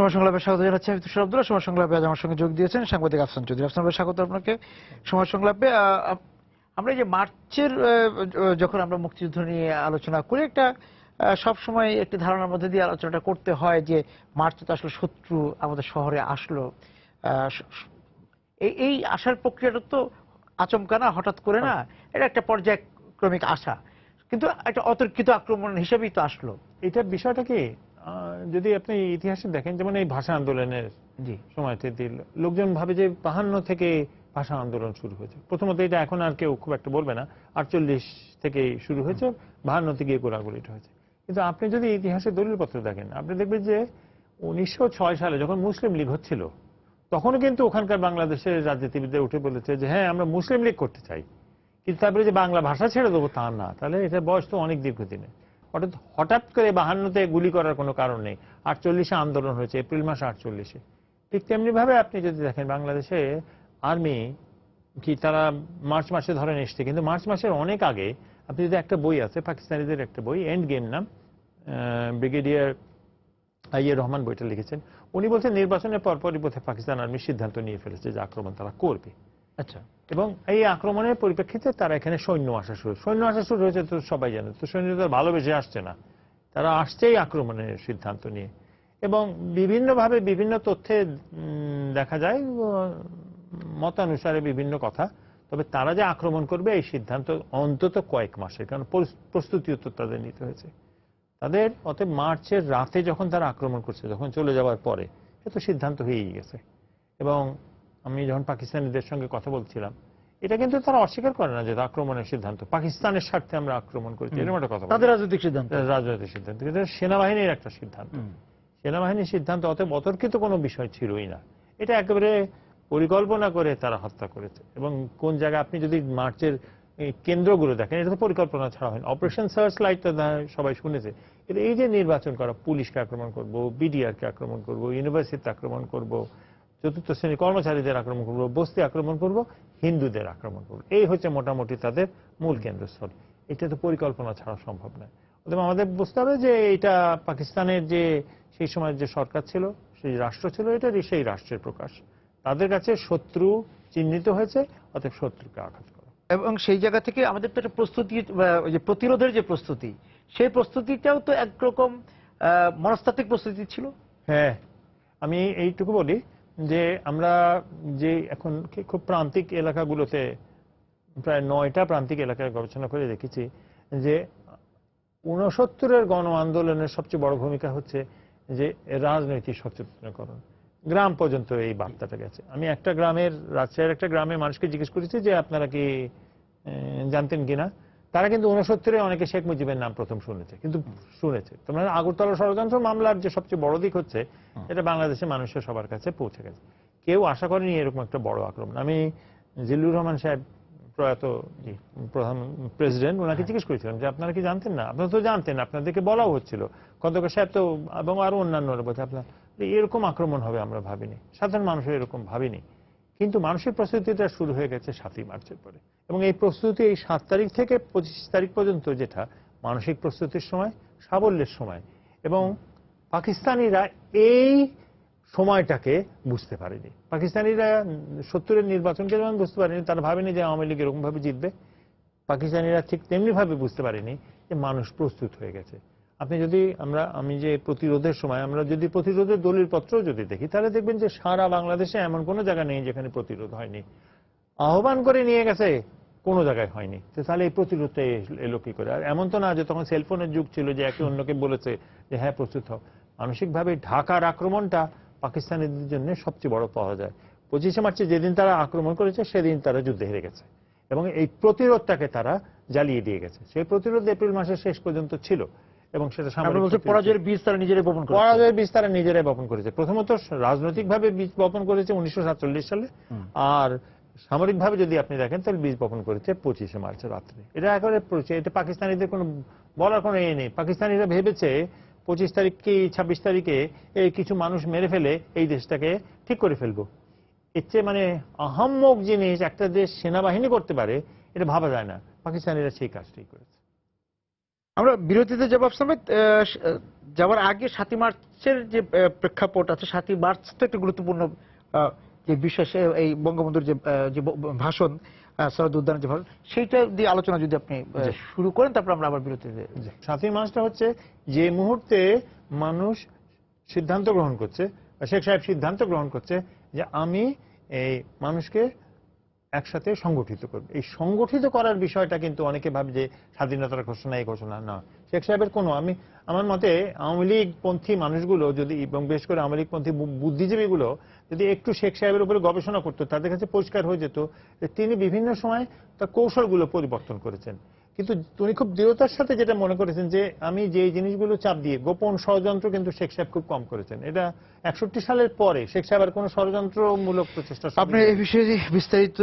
সময় সংলাপে স্বাগত জানাচ্ছি আমি তুষার আব্দুল্লাহ। সময় সংলাপে আজ আমার সঙ্গে যোগ দিয়েছেন সাংবাদিক আফসান চৌধুরী। আফসান ভাই, স্বাগত আপনাকে সময় সংলাপে। আমরা এই যে মার্চের যখন আমরা মুক্তিযুদ্ধ নিয়ে আলোচনা করি, একটা সব সময় একটি ধারণার মধ্যে দিয়ে আলোচনাটা করতে হয় যে মার্চে তো আসলে শত্রু আমাদের শহরে আসলো। এই আসার প্রক্রিয়াটা তো আচমকা না, হঠাৎ করে না, এটা একটা পর্যায়ক্রমিক আসা, কিন্তু একটা অতর্কিত আক্রমণ হিসেবেই তো আসলো। এটা বিষয়টা কি, যদি আপনি ইতিহাসে দেখেন, যেমন এই ভাষা আন্দোলনের সময়তে লোকজন ভাবে যে 52 থেকে ভাষা আন্দোলন শুরু হয়েছে। প্রথমত এটা এখন আর কেউ খুব একটা বলবে না, 48 থেকে শুরু হয়েছে, 52 গিয়ে গোলাগুলিটা হয়েছে। কিন্তু আপনি যদি ইতিহাসের দলিলপত্র দেখেন, আপনি দেখবেন যে 1906 সালে যখন মুসলিম লীগ হচ্ছিল, তখনও কিন্তু ওখানকার বাংলাদেশের রাজনীতিবিদরা উঠে বলেছে যে হ্যাঁ আমরা মুসলিম লীগ করতে চাই, কিন্তু তারপরে যে বাংলা ভাষা ছেড়ে দেবো তা না। তাহলে এটা বয়স তো অনেক দীর্ঘদিনের। হঠাৎ করে 52-তে গুলি করার কোনো কারণ নেই। 48-এ আন্দোলন হয়েছে, এপ্রিল মাস 48-এ। ঠিক তেমনি ভাবে আপনি যদি দেখেন বাংলাদেশে আর্মি কি তারা মার্চ মাসে ধরেন এসছে, কিন্তু মার্চ মাসের অনেক আগে আপনি যদি একটা বই আছে পাকিস্তানিদের একটা বই, এন্ড গেম নাম, ব্রিগেডিয়ার আইয়ে রহমান বইটা লিখেছেন। উনি বলছেন নির্বাচনের পরপরই বোধহয় পাকিস্তান আর্মি সিদ্ধান্ত নিয়ে ফেলেছে যে আক্রমণ তারা করবে। আচ্ছা, এবং এই আক্রমণের পরিপ্রেক্ষিতে তারা এখানে সৈন্য আসা শুরু হয়েছে। তো সবাই জানে তো সৈন্য তো ভালোবেসে আসছে না, তারা আসছেই আক্রমণের সিদ্ধান্ত নিয়ে। এবং বিভিন্নভাবে বিভিন্ন তথ্যে দেখা যায় মতানুসারে বিভিন্ন কথা। তবে তারা যে আক্রমণ করবে এই সিদ্ধান্ত অন্তত কয়েক মাসের, কারণ প্রস্তুতিও তো তাদের নিতে হয়েছে তাদের। অতএব মার্চের রাতে যখন তারা আক্রমণ করছে, যখন চলে যাওয়ার পরে এত সিদ্ধান্ত হয়েই গেছে। এবং আমি যখন পাকিস্তানিদের সঙ্গে কথা বলছিলাম, এটা কিন্তু তারা অস্বীকার করে না যে আক্রমণের সিদ্ধান্ত পাকিস্তানের স্বার্থে আমরা আক্রমণ করেছি, এরকম একটা কথা। তাদের রাজনৈতিক সিদ্ধান্ত, কিন্তু সেনাবাহিনীর একটা সিদ্ধান্ত, সেনাবাহিনীর সিদ্ধান্ত। অতএব অতর্কিত কোনো বিষয় ছিলই না, এটা একেবারে পরিকল্পনা করে তারা হত্যা করেছে। এবং কোন জায়গায় আপনি যদি মার্চের কেন্দ্রগুলো দেখেন, এটা তো পরিকল্পনা ছাড়া হয় না। অপারেশন সার্চ লাইট তো সবাই শুনেছে। এই যে নির্বাচন করা, পুলিশকে আক্রমণ করব, বিডিআরকে আক্রমণ করব, ইউনিভার্সিটিতে আক্রমণ করব, চতুর্থ শ্রেণীর কর্মচারীদের আক্রমণ করব, বস্তি আক্রমণ করব, হিন্দুদের আক্রমণ করব, এই হচ্ছে মোটামুটি তাদের মূল কেন্দ্রস্থল। এটা তো পরিকল্পনা ছাড়া সম্ভব নয়। আমাদের বুঝতে হবে যে এটা পাকিস্তানের যে সেই সময় যে সরকার ছিল, সেই রাষ্ট্র ছিল, এটা সেই রাষ্ট্রের প্রকাশ। তাদের কাছে শত্রু চিহ্নিত হয়েছে, অতএব শত্রুকে আঘাত করা। এবং সেই জায়গা থেকে আমাদের তো একটা প্রস্তুতি, যে প্রতিরোধের যে প্রস্তুতি, সেই প্রস্তুতিটাও তো একরকম মনস্তাত্ত্বিক প্রস্তুতি ছিল। হ্যাঁ, আমি এইটুকু বলি যে আমরা যে এখন খুব প্রান্তিক এলাকাগুলোতে, প্রায় 9টা প্রান্তিক এলাকায় গবেষণা করে দেখেছি যে 69-এর গণ আন্দোলনের সবচেয়ে বড় ভূমিকা হচ্ছে যে রাজনৈতিক সচেতনকরণ। গ্রাম পর্যন্ত এই বার্তাটা গেছে। আমি একটা গ্রামের, রাজশাহীর একটা গ্রামে মানুষকে জিজ্ঞেস করেছি যে আপনারা কি জানতেন কিনা। তারা কিন্তু 69-এ অনেকে শেখ মুজিবের নাম প্রথম শুনেছে, কিন্তু শুনেছে। তোমরা আগরতলা ষড়যন্ত্র মামলার যে সবচেয়ে বড় দিক হচ্ছে, এটা বাংলাদেশের মানুষের সবার কাছে পৌঁছে গেছে। কেউ আশা করেনি এরকম একটা বড় আক্রমণ। আমি জিল্লুর রহমান সাহেব, প্রয়াত প্রধান প্রেসিডেন্ট, ওনাকে জিজ্ঞেস করেছিলাম যে আপনারা কি জানতেন না? আপনারা তো জানতেন, আপনাদেরকে বলাও হচ্ছিল। খন্দকার সাহেব তো এবং আরো অন্যান্যরা বলছে আপনার এরকম আক্রমণ হবে আমরা ভাবিনি, সাধারণ মানুষের এরকম ভাবিনি। কিন্তু মানুষের প্রস্তুতিটা শুরু হয়ে গেছে 7ই মার্চের পরে। এবং এই প্রস্তুতি এই 7 তারিখ থেকে 25 তারিখ পর্যন্ত, যেটা মানসিক প্রস্তুতির সময়, সাবল্যের সময়। এবং পাকিস্তানিরা এই সময়টাকে বুঝতে পারেনি। পাকিস্তানিরা 70-এর নির্বাচনকে যেমন বুঝতে পারেনি, তারা ভাবেনি যে আওয়ামী লীগ এরকম ভাবে জিতবে। পাকিস্তানিরা ঠিক তেমনি ভাবে বুঝতে পারেনি যে মানুষ প্রস্তুত হয়ে গেছে। আপনি যদি আমি যে প্রতিরোধের সময় আমরা যদি প্রতিরোধের দলিলপত্র যদি দেখি, তাহলে দেখবেন যে সারা বাংলাদেশে এমন কোনো জায়গা নেই যেখানে প্রতিরোধ হয়নি। আহ্বান করে নিয়ে গেছে, কোনো জায়গায় হয়নি। তাহলে এই প্রতিরোধটা এলো কি করে? আর এমন তো না যে তখন সেলফোনের যুগ ছিল যে একে অন্যকে বলেছে যে হ্যাঁ প্রস্তুত হও। মানসিকভাবে ঢাকার আক্রমণটা পাকিস্তানিদের জন্য সবচেয়ে বড় পাওয়া যায়। 25শে মার্চে যেদিন তারা আক্রমণ করেছে, সেদিন তারা যুদ্ধে হেরে গেছে এবং এই প্রতিরোধটাকে তারা জ্বালিয়ে দিয়ে গেছে। সেই প্রতিরোধ এপ্রিল মাসের শেষ পর্যন্ত ছিল এবং সেটা পরাজয়ের বীজ তারা নিজেরাই বপন করেছে। পরাজয়ের বীজ তারা নিজেরাই বপন করেছে। প্রথমত রাজনৈতিকভাবে বীজ বপন করেছে 1947 সালে, আর সামরিকভাবে যদি আপনি দেখেন তাহলে বীজ বপন করেছে 25শে মার্চের রাত্রে। এটা একেবারে এটা পাকিস্তানিদের কোনো বলার কোনো নেই। পাকিস্তানিরা ভেবেছে 25 তারিখ কি 26 তারিখে এই কিছু মানুষ মেরে ফেলে এই দেশটাকে ঠিক করে ফেলবো। এর চেয়ে আহাম্মক জিনিস একটা দেশ সেনাবাহিনী করতে পারে, এটা ভাবা যায় না। পাকিস্তানিরা সেই কাজটাই করেছে। আমরা বিরতিতে যাবো আফসার ভাই। যাওয়ার আগে 7ই মার্চের যে প্রেক্ষাপট আছে, 7ই মার্চ তো একটা গুরুত্বপূর্ণ যে বিষয়, এই বঙ্গবন্ধুর যে ভাষণ, সরদ উদ্যানের যে ভাষণ, সেইটা দিয়ে আলোচনা যদি আপনি শুরু করেন, তারপর আমরা আবার বিরতিতে। 7ই মার্চটা হচ্ছে যে মুহূর্তে মানুষ সিদ্ধান্ত গ্রহণ করছে, শেখ সাহেব সিদ্ধান্ত গ্রহণ করছে যে আমি এই মানুষকে একসাথে সংগঠিত করবে। এই সংগঠিত করার বিষয়টা কিন্তু অনেকে ভাবে যে স্বাধীনতার ঘোষণা, এই ঘোষণা না। শেখ সাহেবের কোনো, আমার মতে আওয়ামী লীগ পন্থী মানুষগুলো যদি, এবং বিশেষ করে আওয়ামী লীগ পন্থী বুদ্ধিজীবীগুলো যদি একটু শেখ সাহেবের উপরে গবেষণা করতো, তাদের কাছে পরিষ্কার হয়ে যেত যে তিনি বিভিন্ন সময় তার কৌশলগুলো পরিবর্তন করেছেন। কিন্তু তিনি খুব দৃঢ়তার সাথে যেটা মনে করেছেন যে আমি যে জিনিসগুলো চাপ দিয়ে, গোপন ষড়যন্ত্র কিন্তু শেখ সাহেব খুব কম করেছেন। এটা 61 সালের পরে শেখ সাহেব আর কোন ষড়যন্ত্রমূলক প্রচেষ্টা। আপনি এই বিষয়ে বিস্তারিত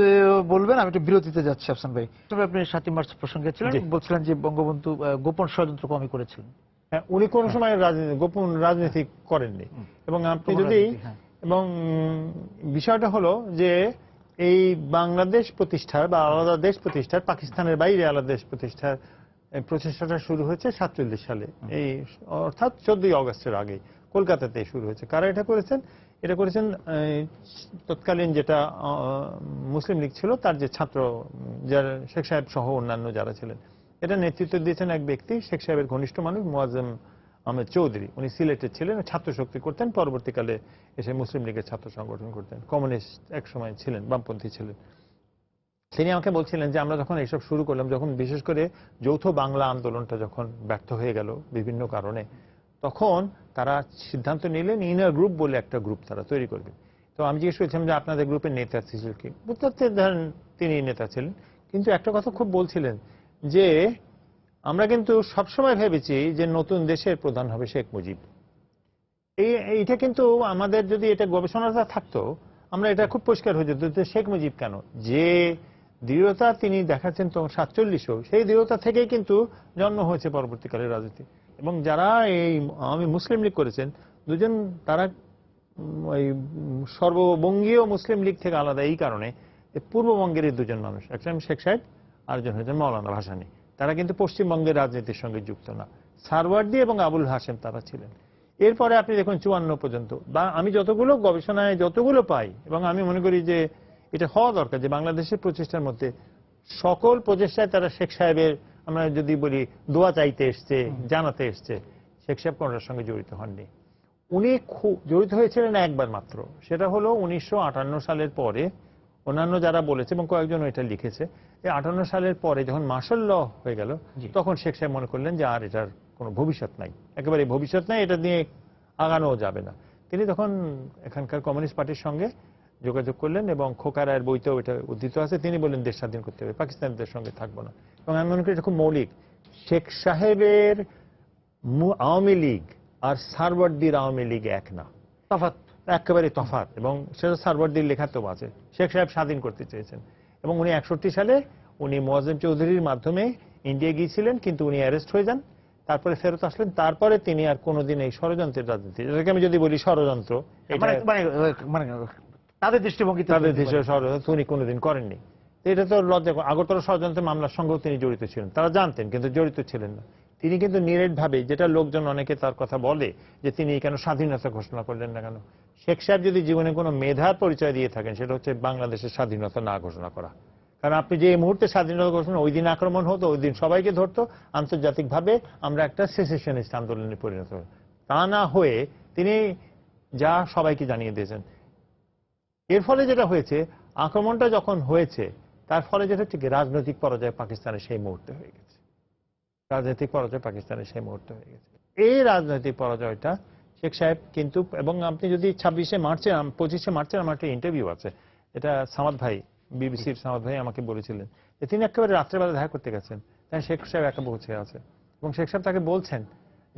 বলবেন, আমি একটু বিরতিতে যাচ্ছি আফসান ভাই। তবে আপনি 7ই মার্চ প্রসঙ্গে ছিলেন, বলছিলেন যে বঙ্গবন্ধু গোপন ষড়যন্ত্র কমই করেছিলেন। হ্যাঁ, উনি কোন সময় গোপন রাজনীতি করেননি। এবং আপনি যদি, এবং বিষয়টা হলো যে এই বাংলাদেশ প্রতিষ্ঠার বা আলাদা দেশ প্রতিষ্ঠার, পাকিস্তানের বাইরে আলাদা দেশ প্রতিষ্ঠার প্রচেষ্টাটা শুরু হয়েছে 47 সালে, এই অর্থাৎ 14ই অগস্টের আগে কলকাতাতে শুরু হয়েছে। কারা এটা করেছেন? এটা করেছেন তৎকালীন যেটা মুসলিম লীগ ছিল, তার যে ছাত্র, যারা শেখ সাহেব সহ অন্যান্য যারা ছিলেন, এটা নেতৃত্ব দিয়েছেন এক ব্যক্তি, শেখ সাহেবের ঘনিষ্ঠ মানুষ মোয়াজ্জেম আহমেদ চৌধুরী। উনি সিলেটে ছিলেন, ছাত্র শক্তি করতেন, পরবর্তীকালে এসে মুসলিম লীগের ছাত্র সংগঠন করতেন, কমিউনিস্ট এক সময় ছিলেন, বামপন্থী ছিলেন। তিনি আমাকে বলছিলেন যে আমরা যখন এইসব শুরু করলাম, যখন বিশেষ করে যৌথ বাংলা আন্দোলনটা যখন ব্যর্থ হয়ে গেল বিভিন্ন কারণে, তখন তারা সিদ্ধান্ত নিলেন ইনার গ্রুপ বলে একটা গ্রুপ তারা তৈরি করবে। তো আমি জিজ্ঞেস করেছিলাম যে আপনাদের গ্রুপের নেতা ছিল কি? ধরেন তিনি নেতা ছিলেন, কিন্তু একটা কথা খুব বলছিলেন যে আমরা কিন্তু সবসময় ভেবেছি যে নতুন দেশের প্রধান হবে শেখ মুজিব। এইটা কিন্তু আমাদের যদি এটা গবেষণাটা থাকতো, আমরা এটা খুব পরিষ্কার হয়ে যেত যে শেখ মুজিব কেন, যে দৃঢ়তা তিনি দেখাচ্ছেন তখন 47ও, সেই দৃঢ়তা থেকেই কিন্তু জন্ম হয়েছে পরবর্তীকালে রাজনীতি। এবং যারা এই আমি মুসলিম লীগ করেছেন দুজন, তারা ওই সর্ববঙ্গীয় মুসলিম লীগ থেকে আলাদা এই কারণে যে পূর্ববঙ্গের এই দুজন মানুষ, একজন শেখ সাহেব আরেকজন হয়েছেন মৌলানা ভাসানী, তারা কিন্তু পশ্চিমবঙ্গের রাজনীতির সঙ্গে যুক্ত না। সারওয়ার্দী এবং আবুল হাশেম তারা ছিলেন। এরপরে আপনি দেখুন 54 পর্যন্ত, বা আমি যতগুলো গবেষণায় যতগুলো পাই, এবং আমি মনে করি যে এটা হওয়া দরকার যে বাংলাদেশের প্রচেষ্টার মধ্যে সকল প্রচেষ্টায় তারা শেখ সাহেবের, আমরা যদি বলি দোয়া চাইতে এসছে, জানাতে এসছে, শেখ সাহেব কোনটার সঙ্গে জড়িত হননি। উনি জড়িত হয়েছিলেন একবার মাত্র, সেটা হলো 1958 সালের পরে। অন্যান্য যারা বলেছে এবং কয়েকজন এটা লিখেছে, এই 58 সালের পরে যখন মার্শাল ল হয়ে গেল, তখন শেখ সাহেব মনে করলেন যে আর এটার কোনো ভবিষ্যৎ নাই, একেবারে ভবিষ্যৎ নাই, এটা নিয়ে আগানোও যাবে না। তিনি তখন এখানকার কমিউনিস্ট পার্টির সঙ্গে যোগাযোগ করলেন, এবং খোকা রায়ের বইতেও এটা উদ্ধৃত আছে। তিনি বললেন দেশ স্বাধীন করতে হবে, পাকিস্তানিদের সঙ্গে থাকবো না। এবং আমি মনে করি এটা খুব মৌলিক। শেখ সাহেবের আওয়ামী লীগ আর সারওয়ার্দীর আওয়ামী লীগ এক না, তফাৎ, একেবারে তফাৎ। এবং সেটা সারওয়ার্দীর লেখাতেও আছে। শেখ সাহেব স্বাধীন করতে চেয়েছেন, এবং উনি 61 সালে উনি মোয়াজ্জেম চৌধুরীর মাধ্যমে ইন্ডিয়া গিয়েছিলেন, কিন্তু উনি অ্যারেস্ট হয়ে যান, তারপরে ফেরত আসলেন। তারপরে তিনি আর কোনোদিন এই ষড়যন্ত্রের রাজনীতি, এটাকে আমি যদি বলি ষড়যন্ত্র, তাদের দৃষ্টিভঙ্গি, তাদের দেশের ষড়যন্ত্র উনি কোনোদিন করেননি। এটা তো লজ্জা। আগরতলা ষড়যন্ত্রের মামলার সঙ্গেও তিনি জড়িত ছিলেন, তারা জানতেন কিন্তু জড়িত ছিলেন না। তিনি কিন্তু নিরেট ভাবে, যেটা লোকজন অনেকে তার কথা বলে যে তিনি কেন স্বাধীনতা ঘোষণা করলেন না কেন, শেখ সাহেব যদি জীবনে কোনো মেধার পরিচয় দিয়ে থাকেন, সেটা হচ্ছে বাংলাদেশের স্বাধীনতা না ঘোষণা করা। কারণ আপনি যে মুহূর্তে স্বাধীনতা ঘোষণা, ওই দিন আক্রমণ হতো, ওই দিন সবাইকে ধরতো, আন্তর্জাতিকভাবে আমরা একটা সেসেশনিস্ট আন্দোলনে পরিণত হই। তা না হয়ে তিনি যা সবাইকে জানিয়ে দিয়েছেন। এর ফলে যেটা হয়েছে, আক্রমণটা যখন হয়েছে, তার ফলে যেটা হচ্ছে রাজনৈতিক পরাজয় পাকিস্তানের সেই মুহূর্তে হয়ে গেছে। রাজনৈতিক পরাজয় পাকিস্তানের সেই মুহূর্তে হয়ে গেছে। এই রাজনৈতিক পরাজয়টা শেখ সাহেব কিন্তু, এবং আপনি যদি 25 মার্চের আমার একটা ইন্টারভিউ আছে, এটা সামাদ ভাই, বিবিসির সামাদ ভাই আমাকে বলেছিলেন যে তিনি একেবারে রাত্রেবেলা দেখা করতে গেছেন, তাই শেখ সাহেব একা বসে আছে, এবং শেখ সাহেব তাকে বলছেন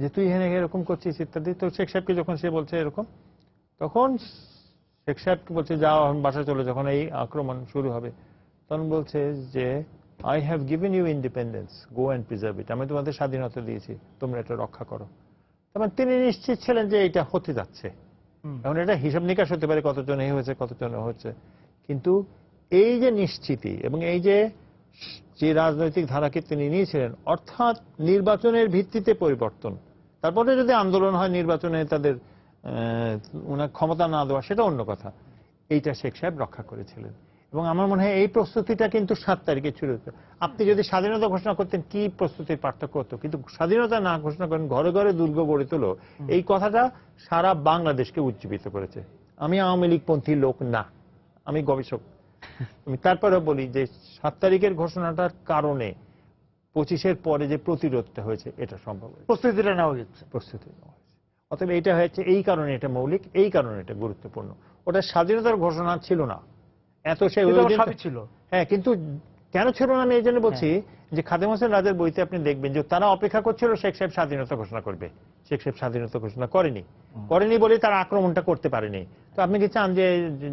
যে তুই এখানে এরকম করছিস ইত্যাদি। তো শেখ সাহেবকে যখন সে বলছে এরকম, তখন শেখ সাহেবকে বলছে যাও বাসা চলে, যখন এই আক্রমণ শুরু হবে, তখন বলছে যে I have given you independence, go and preserve it. আমি তোমাদের স্বাধীনতা দিয়েছি, তোমরা এটা রক্ষা করো। তখন তিনি নিশ্চিত ছিলেন যে এটা হতে যাচ্ছে। এখন এটা হিসাব নিকাশ হতে পারে কতজন এই হয়েছে, কতজন হচ্ছে, কিন্তু এই যে নিশ্চিতি এবং এই যে যে রাজনৈতিক ধারাকে তিনি নিয়েছিলেন, অর্থাৎ নির্বাচনের ভিত্তিতে পরিবর্তন, তারপরে যদি আন্দোলন হয় নির্বাচনে তাদের ওনার ক্ষমতা না দেওয়া, সেটা অন্য কথা, এইটা শেখ সাহেব রক্ষা করেছিলেন। এবং আমার মনে হয় এই প্রস্তুতিটা কিন্তু 7 তারিখে ছিল। আপনি যদি স্বাধীনতা ঘোষণা করতেন কি প্রস্তুতির পার্থক্য হতো, কিন্তু স্বাধীনতা না ঘোষণা করেন ঘরে ঘরে দুর্গ গড়ে তোলো, এই কথাটা সারা বাংলাদেশকে উজ্জীবিত করেছে। আমি আওয়ামী লীগপন্থী লোক না, আমি গবেষক। আমি তারপরে বলি যে 7 তারিখের ঘোষণাটার কারণে 25-এর পরে যে প্রতিরোধটা হয়েছে এটা সম্ভব হয়েছে, প্রস্তুতিটা নেওয়া হয়েছে। প্রস্তুতি নেওয়া হয়েছে। অতএব এটা হয়েছে এই কারণে এটা মৌলিক, এই কারণে এটা গুরুত্বপূর্ণ। ওটা স্বাধীনতার ঘোষণা ছিল না, এত সে সবই ছিল। হ্যাঁ, কিন্তু কেন ছিল না আমি এই জন্য বলছি যে খাদেম হোসেন রাজের বইতে আপনি দেখবেন যে তারা অপেক্ষা করছিল শেখ সাহেব স্বাধীনতা ঘোষণা করবে। শেখ সাহেব স্বাধীনতা ঘোষণা করেনি বলে তারা আক্রমণটা করতে পারেনি। তো আপনি কি চান যে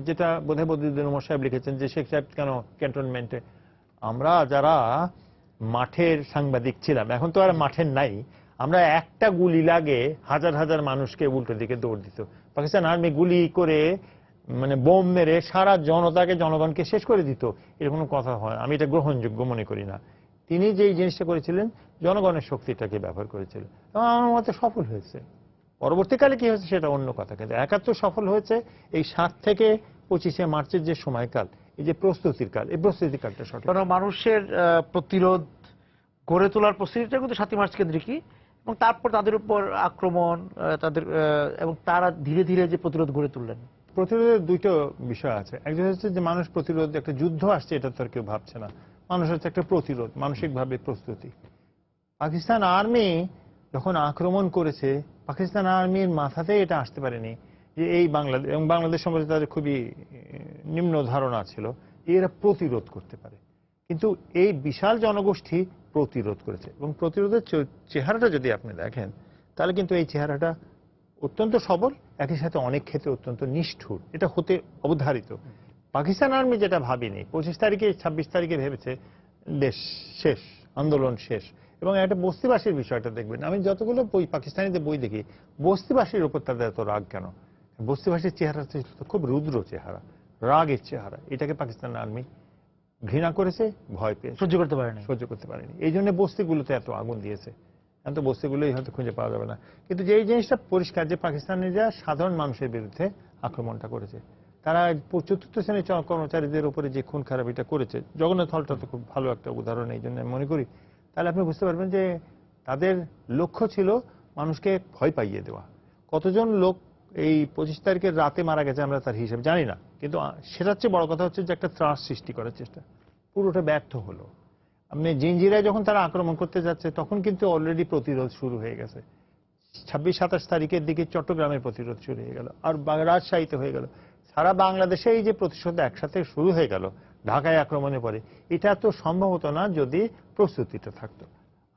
যেটা বোধহয় বদরুদ্দীন ওমর সাহেব লিখেছেন যে শেখ সাহেব কেন ক্যান্টনমেন্টে, আমরা যারা মাঠের সাংবাদিক ছিলাম, এখন তো আর মাঠের নাই, আমরা একটা গুলি লাগে হাজার হাজার মানুষকে উল্টো দিকে দৌড় দিত। পাকিস্তান আর্মি গুলি করে মানে বোম মেরে সারা জনগণকে শেষ করে দিত, এর কোনো কথা হয়, আমি এটা গ্রহণযোগ্য মনে করি না। তিনি যেই জিনিসটা করেছিলেন জনগণের শক্তিটাকে ব্যবহার করেছিলেন এবং আমার মতে সফল হয়েছে। পরবর্তীকালে কি হয়েছে সেটা অন্য কথা, কিন্তু 71 সফল হয়েছে। এই 7 থেকে 25শে মার্চের যে সময়কাল, এই যে প্রস্তুতির কাল, এই প্রস্তুতির কালটা সঠিক। কারণ মানুষের প্রতিরোধ গড়ে তোলার প্রস্তুতিটা কিন্তু 7ই মার্চ কেন্দ্রিকই, এবং তারপর তাদের উপর আক্রমণ, তাদের এবং তারা ধীরে ধীরে যে প্রতিরোধ গড়ে তুললেন। প্রতিরোধের দুটো বিষয় আছে। একজন হচ্ছে যে মানুষ প্রতিরোধ, একটা যুদ্ধ আসছে এটা তো আর কেউ ভাবছে না, মানুষ হচ্ছে একটা প্রতিরোধ, মানসিকভাবে প্রস্তুতি। পাকিস্তান আর্মি যখন আক্রমণ করেছে, পাকিস্তান আর্মির মাথাতে এটা আসতে পারেনি যে এই বাংলাদেশ, এবং বাংলাদেশ সম্বন্ধে তাদের খুবই নিম্ন ধারণা ছিল এরা প্রতিরোধ করতে পারে। কিন্তু এই বিশাল জনগোষ্ঠী প্রতিরোধ করেছে, এবং প্রতিরোধের চেহারাটা যদি আপনি দেখেন তাহলে কিন্তু এই চেহারাটা অত্যন্ত সবল, একই সাথে অনেক ক্ষেত্রে অত্যন্ত নিষ্ঠুর। এটা হতে অবধারিত। পাকিস্তান আর্মি যেটা ভাবেনি 25 তারিখে 26 তারিখে ভেবেছে দেশ শেষ, আন্দোলন শেষ। এবং একটা বস্তিবাসীর বিষয়টা দেখবেন, আমি যতগুলো বই পাকিস্তানিদের বই দেখি, বস্তিবাসীর উপর তাদের এত রাগ কেন? বস্তিবাসীর চেহারা খুব রুদ্র চেহারা, রাগের চেহারা। এটাকে পাকিস্তান আর্মি ঘৃণা করেছে, ভয় পেয়ে সহ্য করতে পারেনি। এই জন্য বস্তিগুলোতে এত আগুন দিয়েছে। এখন তো বস্তিগুলোই হয়তো খুঁজে পাওয়া যাবে না। কিন্তু যে এই জিনিসটা পরিষ্কার যে পাকিস্তানিরা সাধারণ মানুষের বিরুদ্ধে আক্রমণটা করেছে, তারা চতুর্থ শ্রেণীর কর্মচারীদের উপরে যে খুন খারাপিটা করেছে, জগন্নাথ হলটা তো খুব ভালো একটা উদাহরণ এই জন্য আমি মনে করি। তাহলে আপনি বুঝতে পারবেন যে তাদের লক্ষ্য ছিল মানুষকে ভয় পাইয়ে দেওয়া। কতজন লোক এই 25 তারিখের রাতে মারা গেছে আমরা তার হিসাব জানি না, কিন্তু সেটার চেয়ে বড় কথা হচ্ছে যে একটা ত্রাস সৃষ্টি করার চেষ্টা, পুরোটা ব্যর্থ হলো। আপনি জিঞ্জিরায় যখন তারা আক্রমণ করতে যাচ্ছে তখন কিন্তু অলরেডি প্রতিরোধ শুরু হয়ে গেছে। 26-27 তারিখের দিকে চট্টগ্রামের প্রতিরোধ শুরু হয়ে গেল, আর রাজশাহীতে হয়ে গেল। সারা বাংলাদেশে এই যে প্রতিশোধ একসাথে শুরু হয়ে গেল ঢাকায় আক্রমণের পরে, এটা তো সম্ভব হতো না যদি প্রস্তুতিটা থাকতো।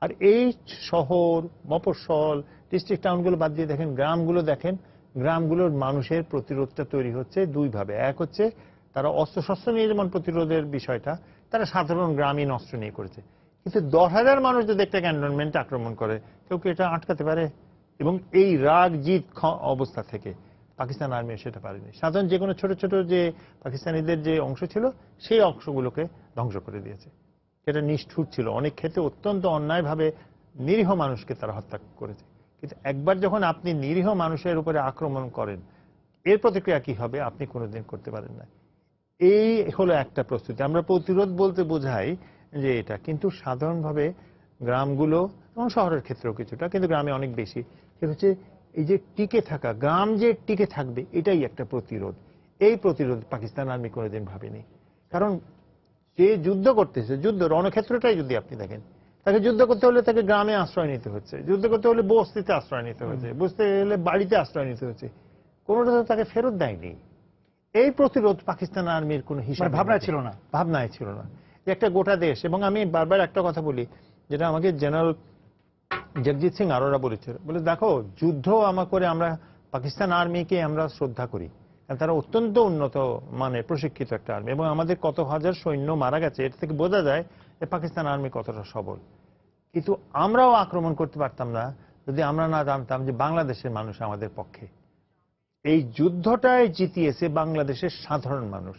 আর এই শহর, মফস্বল, ডিস্ট্রিক্ট টাউনগুলো বাদ দিয়ে দেখেন, গ্রামগুলো দেখেন, গ্রামগুলোর মানুষের প্রতিরোধটা তৈরি হচ্ছে দুইভাবে। এক হচ্ছে তারা অস্ত্রশস্ত্র নিয়ে যেমন প্রতিরোধের বিষয়টা তারা সাধারণ গ্রামীণ অস্ত্র নিয়ে করেছে, কিন্তু 10,000 মানুষ যদি একটা ক্যান্টনমেন্ট আক্রমণ করে, কেউ কি এটা আটকাতে পারে? এবং এই রাগ জিত অবস্থা থেকে পাকিস্তান আর্মি সেটা পারেনি। সাধারণ যে কোনো ছোট ছোট যে পাকিস্তানিদের যে অংশ ছিল সেই অংশগুলোকে ধ্বংস করে দিয়েছে। সেটা নিষ্ঠুর ছিল, অনেক ক্ষেত্রে অত্যন্ত অন্যায়ভাবে নিরীহ মানুষকে তারা হত্যা করেছে। কিন্তু একবার যখন আপনি নিরীহ মানুষের উপরে আক্রমণ করেন, এর প্রতিক্রিয়া কি হবে আপনি কোনোদিন করতে পারেন না। এই হলো একটা প্রস্তুতি। আমরা প্রতিরোধ বলতে বোঝাই যে এটা, কিন্তু সাধারণভাবে গ্রামগুলো এবং শহরের ক্ষেত্রেও কিছুটা, কিন্তু গ্রামে অনেক বেশি, সেটা হচ্ছে এই যে টিকে থাকা, গ্রাম যে টিকে থাকবে এটাই একটা প্রতিরোধ। এই প্রতিরোধ পাকিস্তান আর্মি কোনোদিন ভাবেনি। কারণ যে যুদ্ধ করতেছে, যুদ্ধ রণক্ষেত্রটাই যদি আপনি দেখেন, তাকে যুদ্ধ করতে হলে তাকে গ্রামে আশ্রয় নিতে হচ্ছে, যুদ্ধ করতে হলে বস্তিতে আশ্রয় নিতে হচ্ছে, বসতে হলে বাড়িতে আশ্রয় নিতে হচ্ছে, কোনোটা তো তাকে ফেরত দেয়নি। এই প্রতিরোধ পাকিস্তান আর্মির কোনো হিসাব ভাবনায় ছিল না যে একটা গোটা দেশ। এবং আমি বারবার একটা কথা বলি, যেটা আমাকে জেনারেল জগজিৎ সিং আরোরা বলেছিল, বলে দেখো যুদ্ধ করে আমরা পাকিস্তান আর্মিকে আমরা শ্রদ্ধা করি, কারণ তারা অত্যন্ত উন্নত মানের প্রশিক্ষিত একটা আর্মি, এবং আমাদের কত হাজার সৈন্য মারা গেছে, এটা থেকে বোঝা যায় যে পাকিস্তান আর্মি কতটা সবল। কিন্তু আমরাও আক্রমণ করতে পারতাম না যদি আমরা না জানতাম যে বাংলাদেশের মানুষ আমাদের পক্ষে। এই যুদ্ধটায় জিতিয়েছে বাংলাদেশের সাধারণ মানুষ,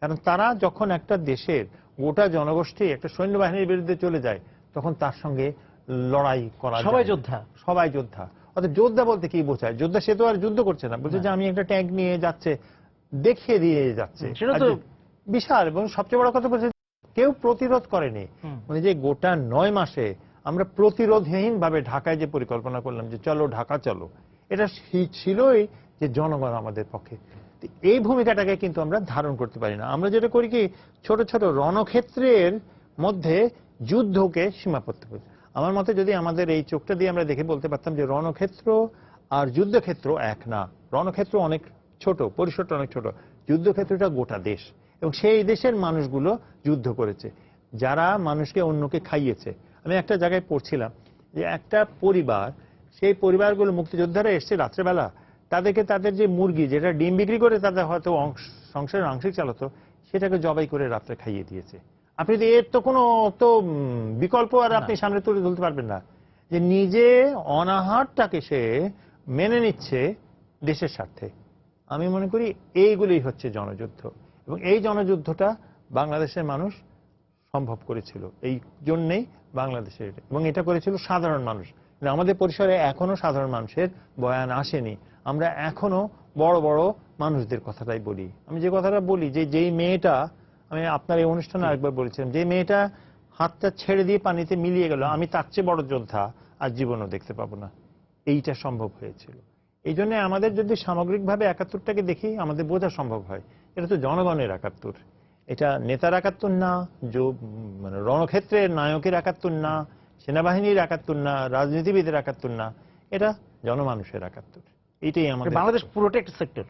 কারণ তারা যখন একটা দেশের গোটা জনগোষ্ঠী একটা সৈন্যবাহিনীর বিরুদ্ধে চলে যায়, তখন তার সঙ্গে লড়াই করা সবাই যায়। যোদ্ধা। সবাই যোদ্ধা। অর্থাৎ যোদ্ধা বলতে কি বোঝায়? যোদ্ধা সে তো আর যুদ্ধ করছে না, বলছে যে আমি একটা ট্যাঙ্ক নিয়ে যাচ্ছে, দেখিয়ে দিয়ে যাচ্ছে। সেটা তো বিশাল। এবং সবচেয়ে বড় কথা বলছে কেউ প্রতিরোধ করেনি। মানে যে গোটা 9 মাসে আমরা প্রতিরোধহীন ভাবে ঢাকায় যে পরিকল্পনা করলাম যে চলো ঢাকা চলো, এটা ছিলই যে জনগণ আমাদের পক্ষে। এই ভূমিকাটাকে কিন্তু আমরা ধারণ করতে পারি না। আমরা যেটা করি কি, ছোট ছোট রণক্ষেত্রের মধ্যে যুদ্ধকে সীমাবদ্ধ করি। আমার মতে যদি আমাদের এই চোখটা দিয়ে আমরা দেখে বলতে পারতাম যে রণক্ষেত্র আর যুদ্ধক্ষেত্র এক না। রণক্ষেত্র অনেক ছোট, পরিসরটা অনেক ছোট, যুদ্ধক্ষেত্রটা গোটা দেশ, এবং সেই দেশের মানুষগুলো যুদ্ধ করেছে, যারা মানুষকে অন্যকে খাইয়েছে। আমি একটা জায়গায় পড়ছিলাম যে একটা পরিবার, সেই পরিবারগুলো মুক্তিযোদ্ধারা এসছে রাত্রেবেলা, তাদেরকে তাদের যে মুরগি যেটা ডিম বিক্রি করে তাদের হয়তো সংসারের আংশিক চালাতো, সেটাকে জবাই করে রাত্রে খাইয়ে দিয়েছে। আপনি তো এর তো কোনো তো বিকল্প আর আপনি সামনে তুলে ধরতে পারবেন না, যে নিজে অনাহারটাকে সে মেনে নিচ্ছে দেশের স্বার্থে। আমি মনে করি এইগুলোই হচ্ছে জনযুদ্ধ, এবং এই জনযুদ্ধটা বাংলাদেশের মানুষ সম্ভব করেছিল, এই জন্যেই বাংলাদেশের, এবং এটা করেছিল সাধারণ মানুষ। আমাদের পরিসরে এখনো সাধারণ মানুষের বয়ান আসেনি। আমরা এখনো বড় বড় মানুষদের কথাটাই বলি। আমি যে কথাটা বলি যে যেই মেয়েটা, আমি আপনার এই অনুষ্ঠানে আরেকবার বলেছিলাম, যে মেয়েটা হাতটা ছেড়ে দিয়ে পানিতে মিলিয়ে গেল, আমি তার চেয়ে বড় যোদ্ধা আর জীবনও দেখতে পাবো না, এইটা সম্ভব হয়েছিল। এই জন্য আমাদের যদি সামগ্রিকভাবে ৭১টাকে দেখি, আমাদের বোঝা সম্ভব হয় এটা তো জনগণের ৭১। এটা নেতার ৭১ না, মানে রণক্ষেত্রের নায়কের ৭১ না, সেনাবাহিনীর ৭১ না, রাজনীতিবিদের ৭১ না, এটা জনমানুষের ৭১। এইটাই আমাদের বাংলাদেশ পুরোটা একটা সেক্টর।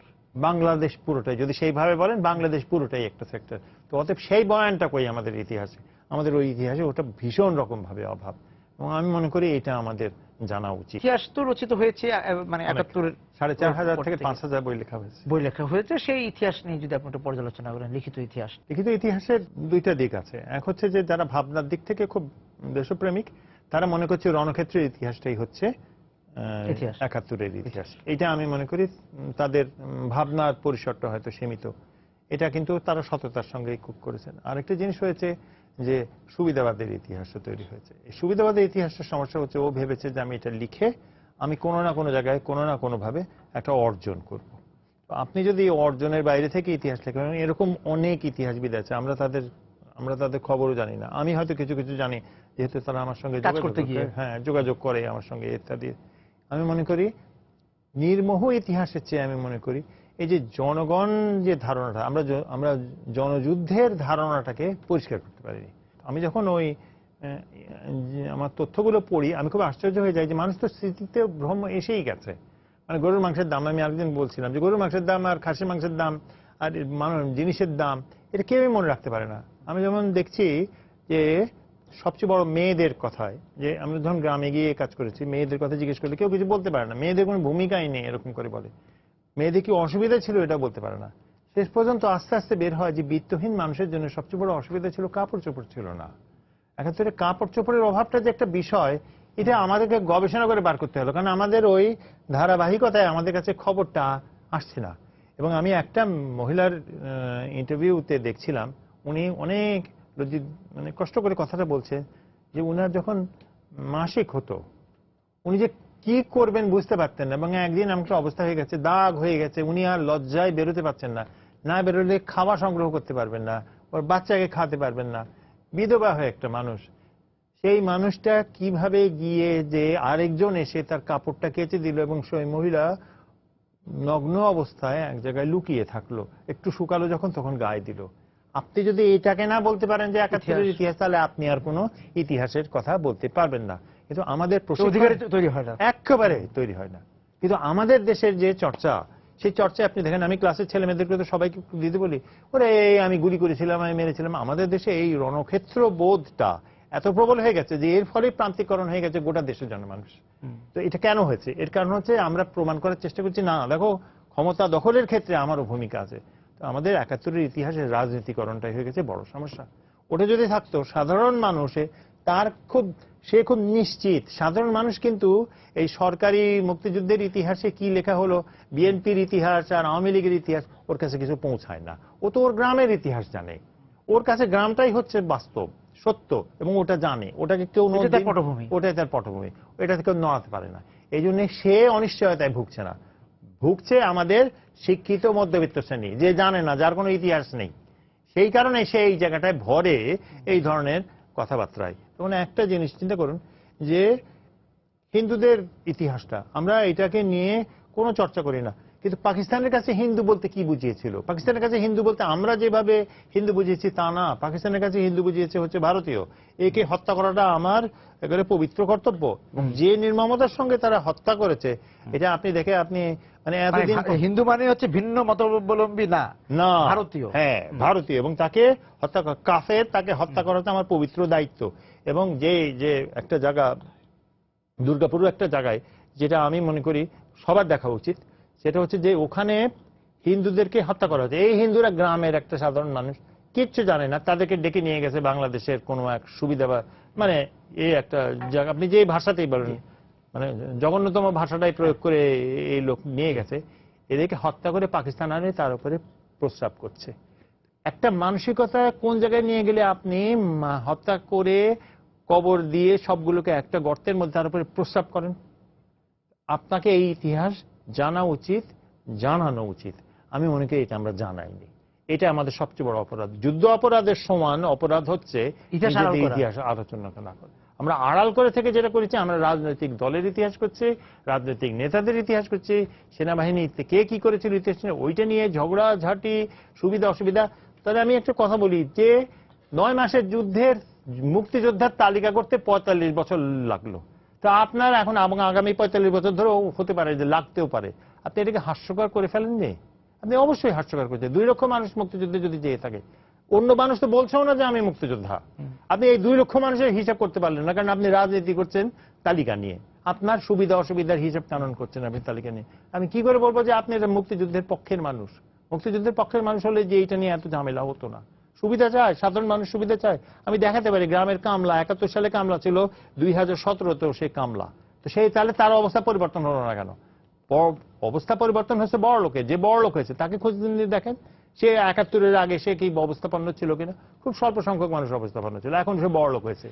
বাংলাদেশ পুরোটাই, যদি সেইভাবে বলেন বাংলাদেশ পুরোটাই একটা সেক্টর। তো অতএব সেই বয়ানটা কই আমাদের ইতিহাসে? আমাদের ওই ইতিহাসে ওটা ভীষণ রকম ভাবে অভাব, এবং আমি মনে করি এটা আমাদের জানা উচিত। ইতিহাস তো রচিত হয়েছে, মানে ৭১-এর ৪,৫০০ থেকে ৫,০০০ বই লেখা হয়েছে। বই লেখা হয়েছে। সেই ইতিহাস নিয়ে যদি আপনি একটু পর্যালোচনা করেন, লিখিত ইতিহাস। লিখিত ইতিহাসের দুইটা দিক আছে। এক হচ্ছে যে যারা ভাবনার দিক থেকে খুব দেশপ্রেমিক, তারা মনে করছে রণক্ষেত্রের ইতিহাসটাই হচ্ছে ৭১-এর ইতিহাস। এটা আমি মনে করি তাদের ভাবনার পরিসরটা হয়তো সীমিত। এটা কিন্তু তারা সততার সঙ্গেই খুব করেছেন। আরেকটা জিনিস হয়েছে যে সুবিধাবাদের ইতিহাসও তৈরি হয়েছে। এই সুবিধাবাদের ইতিহাসের সমস্যা হচ্ছে, ও ভেবেছে যে আমি এটা লিখে আমি কোনো না কোনো জায়গায় কোনো না কোনো ভাবে একটা অর্জন করব। তো আপনি যদি অর্জনের বাইরে থেকে ইতিহাস লেখেন, এরকম অনেক ইতিহাসবিদ আছে, আমরা তাদের খবরও জানি না। আমি হয়তো কিছু কিছু জানি, যেহেতু তারা আমার সঙ্গে যোগাযোগ করে আমার সঙ্গে ইত্যাদি। আমি মনে করি নির্মোহ ইতিহাসের চেয়ে আমি মনে করি এই যে জনগণ যে ধারণাটা, আমরা জনযুদ্ধের ধারণাটাকে পরিষ্কার করতে পারিনি। আমি যখন ওই আমার তথ্যগুলো পড়ি, আমি খুব আশ্চর্য হয়ে যাই যে মানুষ তো স্মৃতিতে ভ্রম এসেই গেছে। মানে গরুর মাংসের দাম, আমি আরেকদিন বলছিলাম যে গরুর মাংসের দাম আর খাসির মাংসের দাম আর জিনিসের দাম, এটা কেউই মনে রাখতে পারে না। আমি যেমন দেখছি যে সবচেয়ে বড় মেয়েদের কথায়, যে আমরা যখন গ্রামে গিয়ে কাজ করেছি, মেয়েদের কথা জিজ্ঞেস করলে কেউ কিছু বলতে পারে না, মেয়েদের কোনো ভূমিকাই নেই এরকম করে বলে। মেয়েদের কি অসুবিধা ছিল এটা বলতে পারে না। শেষ পর্যন্ত আস্তে আস্তে বের হয় যে বিত্তহীন মানুষের জন্য সবচেয়ে বড় অসুবিধা ছিল কাপড় চোপড় ছিল না। এক্ষেত্রে কাপড় চোপড়ের অভাবটা যে একটা বিষয়, এটা আমাদেরকে গবেষণা করে বার করতে হলো, কারণ আমাদের ওই ধারাবাহিকতায় আমাদের কাছে খবরটা আসছে না। এবং আমি একটা মহিলার ইন্টারভিউতে দেখছিলাম, উনি অনেক মানে কষ্ট করে কথাটা বলছে যে উনার যখন মাসিক হতো, উনি যে কি করবেন বুঝতে পারতেন না, এবং একদিন আমাকে অবস্থা হয়ে গেছে, দাগ হয়ে গেছে, উনি আর লজ্জায় বেরোতে পারছেন না, না বেরোলে খাওয়া সংগ্রহ করতে পারবেন না, ওর বাচ্চাকে খাওয়াতে পারবেন না, বিধবা হয়ে একটা মানুষ। সেই মানুষটা কিভাবে গিয়ে যে আরেকজন এসে তার কাপড়টা কেচে দিল, এবং সেই মহিলা নগ্ন অবস্থায় এক জায়গায় লুকিয়ে থাকলো, একটু শুকালো যখন তখন গায়ে দিল। আপনি যদি এটাকে না বলতে পারেন যে ৭১-এর ইতিহাস, তাহলে আপনি আর কোনো ইতিহাসের কথা বলতে পারবেন না। কিন্তু আমাদের অধিকার তৈরি হয় না, একেবারে তৈরি হয় না। কিন্তু আমাদের দেশের যে চর্চা, সেই চর্চায় আপনি দেখেন, আমি ক্লাসের ছেলে মেয়েদেরকে তো সবাইকে দিতে বলি, ওরে আমি গুলি করেছিলাম, আমি মেরেছিলাম। আমাদের দেশে এই রণক্ষেত্র বোধটা এত প্রবল হয়ে গেছে যে এর ফলে প্রান্তিকরণ হয়ে গেছে গোটা দেশের জনমানুষ। তো এটা কেন হয়েছে? এর কারণ হচ্ছে আমরা প্রমাণ করার চেষ্টা করছি, না দেখো ক্ষমতা দখলের ক্ষেত্রে আমারও ভূমিকা আছে। তো আমাদের ৭১-এর ইতিহাসের রাজনীতিকরণটাই হয়ে গেছে বড় সমস্যা। ওটা যদি থাকতো, সাধারণ মানুষে সে খুব নিশ্চিত। সাধারণ মানুষ কিন্তু এই সরকারি মুক্তিযুদ্ধের ইতিহাসে কি লেখা হলো, বিএনপির ইতিহাস আর আওয়ামী লীগের ইতিহাস ওর কাছে কিছু পৌঁছায় না। ও তো ওর গ্রামের ইতিহাস জানে, ওর কাছে গ্রামটাই হচ্ছে বাস্তব, সত্য, এবং ওটা জানে, ওটাকে কেউ এটা তার পটভূমি। ওটাই তার পটভূমি, ওটাতে কেউ নড়াতে পারে না। এই জন্য সে অনিশ্চয়তায় ভুগছে না, ভুগছে আমাদের শিক্ষিত মধ্যবিত্ত শ্রেণী, যে জানে না, যার কোনো ইতিহাস নেই। সেই কারণে সে এই জায়গাটায় ভরে এই ধরনের কথাবার্তায়। তখন একটা জিনিস চিন্তা করুন যে হিন্দুদের ইতিহাসটা, আমরা এটাকে নিয়ে কোনো চর্চা করি না, কিন্তু পাকিস্তানের কাছে হিন্দু বলতে কি বুঝিয়েছিল? পাকিস্তানের কাছে হিন্দু বলতে আমরা যেভাবে হিন্দু বুঝিয়েছি তা না, পাকিস্তানের কাছে হিন্দু বুঝিয়েছে হচ্ছে ভারতীয়। একে হত্যা করাটা আমার একেবারে পবিত্র কর্তব্য। এবং যে নির্মমতার সঙ্গে তারা হত্যা করেছে, এটা আপনি দেখে আপনি মানে এতদিন হিন্দু মানে হচ্ছে ভিন্ন মতাবলম্বী না, না, ভারতীয়। হ্যাঁ, ভারতীয়, এবং তাকে হত্যা করা কাফের, তাকে হত্যা করাটা আমার পবিত্র দায়িত্ব। এবং যে একটা জায়গা, দুর্গাপুর একটা জায়গায়, যেটা আমি মনে করি সবার দেখা উচিত, সেটা হচ্ছে যে ওখানে হিন্দুদেরকে হত্যা করা হচ্ছে। এই হিন্দুরা গ্রামের একটা সাধারণ মানুষ, কিচ্ছু জানে না, তাদেরকে ডেকে নিয়ে গেছে বাংলাদেশের কোনো এক সুবিধা বা মানে এই একটা জায়গা, আপনি যে ভাষাতেই বলেন, মানে জঘন্যতম ভাষাটাই প্রয়োগ করে এই লোক নিয়ে গেছে। এদেরকে হত্যা করে পাকিস্তান আনে, তার উপরে প্রস্রাব করছে। একটা মানসিকতা কোন জায়গায় নিয়ে গেলে আপনি হত্যা করে কবর দিয়ে সবগুলোকে একটা গর্তের মধ্যে তার উপরে প্রস্রাব করেন? আপনাকে এই ইতিহাস জানা উচিত, জানানো উচিত। আমি মনে করি এটা আমরা জানাইনি, এটা আমাদের সবচেয়ে বড় অপরাধ। যুদ্ধ অপরাধের সমান অপরাধ হচ্ছে ইতিহাস আলোচনা না করা। আমরা আড়াল করে থেকে যেটা করেছি, আমরা রাজনৈতিক দলের ইতিহাস করছি, রাজনৈতিক নেতাদের ইতিহাস করছি, সেনাবাহিনীতে কে কি করেছিল ইতিহাস নিয়ে, ওইটা নিয়ে ঝগড়া ঝাঁটি, সুবিধা অসুবিধা। তাহলে আমি একটা কথা বলি যে 9 মাসের যুদ্ধের মুক্তিযোদ্ধার তালিকা করতে 45 বছর লাগলো। তা আপনার এখন আগামী 45 বছর ধরেও হতে পারে যে লাগতেও পারে। আপনি এটাকে হাস্যকর করে ফেলেননি? আপনি অবশ্যই হাস্যকর করছেন। 2 লক্ষ মানুষ মুক্তিযুদ্ধে যদি যেয়ে থাকে, অন্য মানুষ তো বলছেও না যে আমি মুক্তিযোদ্ধা। আপনি এই 2 লক্ষ মানুষের হিসাব করতে পারলেন না, কারণ আপনি রাজনীতি করছেন তালিকা নিয়ে। আপনার সুবিধা অসুবিধার হিসাব কানুন করছেন আপনি তালিকা নিয়ে। আমি কি করে বলবো যে আপনি এটা মুক্তিযুদ্ধের পক্ষের মানুষ? মুক্তিযুদ্ধের পক্ষের মানুষ হলে যে এটা নিয়ে এত ঝামেলা হতো না। সুবিধা চায়, সাধারণ মানুষ সুবিধা চায়। আমি দেখাতে পারি গ্রামের কামলা 71 সালে কামলা ছিল, 2017তেও সে কামলা। তো সেই তাহলে তার অবস্থা পরিবর্তন হলো না কেন? অবস্থা পরিবর্তন হচ্ছে বড় লোকের। যে বড় লোক হয়েছে তাকে খোঁজ নিয়ে দেখেন, সে 71-এর আগে সে কি অবস্থাপন্ন ছিল কিনা? খুব স্বল্প সংখ্যক মানুষ অবস্থাপন্ন ছিল, এখন সে বড় লোক হয়েছে।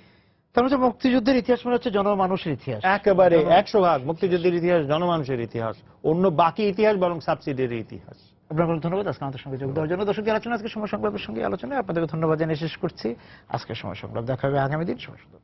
তার মানে মুক্তিযুদ্ধের ইতিহাস মানে হচ্ছে জনমানুষের ইতিহাস, একেবারে 100% মুক্তিযুদ্ধের ইতিহাস জনমানুষের ইতিহাস, অন্য বাকি ইতিহাস বরং সাবসিডিয়ারি ইতিহাস। আপনাকে ধন্যবাদ আজকে আমাদের সঙ্গে যোগ দেওয়ার জন্য। দর্শকদের আলোচনা আজকে সময় সংগ্রামের সঙ্গে আলোচনায় আপনাদেরকে ধন্যবাদ জানিয়ে শেষ করছি আজকের সময় সংগ্রাম। দেখা হবে আগামী দিন। সময় সুন্দর।